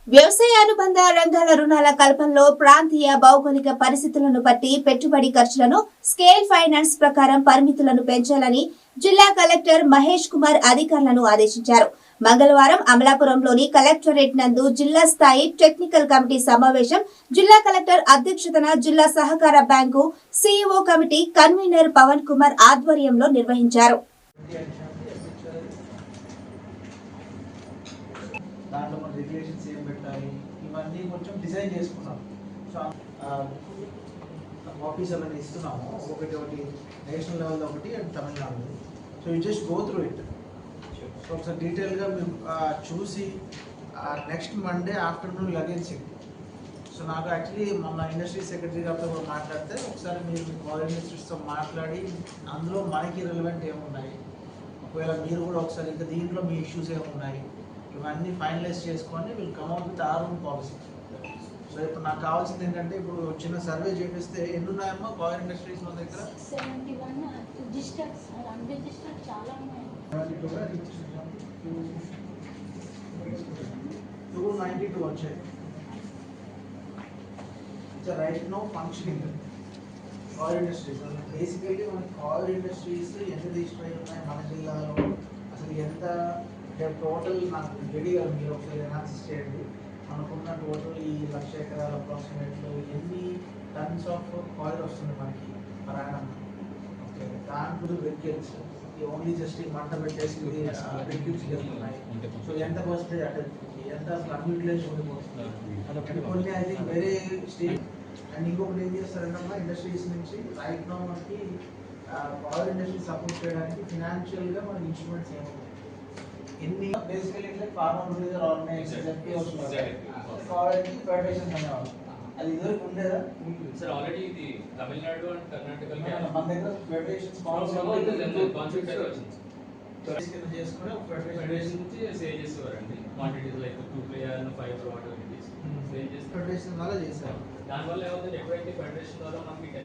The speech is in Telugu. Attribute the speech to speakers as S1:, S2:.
S1: వ్యవసాయ అనుబంధ రంగాల రుణాల కల్పనలో ప్రాంతీయ భౌగోళిక పరిస్థితులను బట్టి పెట్టుబడి ఖర్చులను స్కేల్ ఫైనాన్స్ ప్రకారం పరిమితులను పెంచాలని జిల్లా కలెక్టర్ మహేష్ కుమార్ అధికారులను ఆదేశించారు. మంగళవారం అమలాపురంలోని కలెక్టరేట్ నందు జిల్లా స్థాయి టెక్నికల్ కమిటీ సమావేశం జిల్లా కలెక్టర్ అధ్యక్షతన జిల్లా సహకార bank CEO committee convener Pavan Kumar ఆధ్వర్యంలో నిర్వహించారు.
S2: దాంట్లో మన రెగ్యులేషన్స్ ఏం పెట్టాలి ఇవన్నీ కొంచెం డిజైన్ చేసుకున్నాం. సో ఆఫీసర్లను ఇస్తున్నాము, ఒకటి నేషనల్ లెవెల్ ఒకటి and Tamil Nadu. So you just go through it. So ఒకసారి డీటెయిల్గా మీరు చూసి నెక్స్ట్ మండే ఆఫ్టర్నూన్ లగేజింగ్. సో నాకు యాక్చువల్లీ మన ఇండస్ట్రీ సెక్రటరీ గారితో కూడా మాట్లాడితే ఒకసారి మీరు మీ కోఆర్డినేటర్స్తో మాట్లాడి అందులో మనకి రిలవెంట్ ఏమున్నాయి, ఒకవేళ మీరు కూడా ఒకసారి ఇంకా దీంట్లో మీ ఇష్యూస్ ఏమున్నాయి ఇవన్నీ ఫైనలైజ్ చేసుకొని will come out with our own policy. So ఇప్పుడు నాకు కావాల్సింది ఏంటంటే ఇప్పుడు చిన్న సర్వే చేపిస్తే ఎన్ని ఉన్నాయమ్మా పవర్ ఇండస్ట్రీస్ మన దగ్గర? 292 వచ్చాయి. So right now functioning power industries. Basically మన పవర్ ఇండస్ట్రీస్ ఎంత రిజిస్టర్ అయి ఉన్నాయి మన జిల్లాలో, అసలు ఎంత టోటల్ నాకు రెడీగా మీరు ఒకసారి అనాలిసిస్ చేయండి. మనకున్న టోటల్ ఈ 1,00,000 ఎకరాల అప్రాక్సిమేట్లో ఎన్ని టన్స్ ఆఫ్ ఆయిల్ వస్తుంది మనకి ప్రయాణం. ఓకే, దాంట్లో వెహికల్స్ ఓన్లీ జస్ట్ మంట పెట్టేసి వెహికల్స్ వెళ్తున్నాయి. సో ఎంత పర్సెంటేజ్ అటెండ్, ఎంత అసలు అన్యూటిలైజ్ ఉండిపోతుంది కొన్ని ఐ థింక్ వేరే స్టేట్. అండ్ ఇంకొకటి ఏం చేస్తారంటే ఇండస్ట్రీస్ నుంచి రైట్ నో మనకి పవర్ ఇండస్ట్రీ సపోర్ట్ చేయడానికి ఫినాన్షియల్గా మనకి ఇన్స్ట్రుమెంట్స్ ఏముంటాయి, ఎన్ని బేసికల్లీ ఇట్లా ఫార్మర్ ప్రొడ్యూసర్ ఆర్గనైజేషన్ ఫెడరేషన్ అనేవాళ్ళు. అది ఇదివరకు ఉండేదా
S3: సార్? ఆల్రెడీ ఇది తమిళనాడు అండ్ కర్ణాటక
S2: మన దగ్గర ఫెడరేషన్ చేసుకుని
S3: ఫెడరేషన్ నుంచి సేల్ చేసేవారండి. Quantities like 2 player 5 water sale చేసి
S2: ఫెడరేషన్ ద్వారా చేశారు.
S3: దానివల్ల ఏమవుతుంది, ఎప్పుడైతే ఫెడరేషన్ ద్వారా మనకి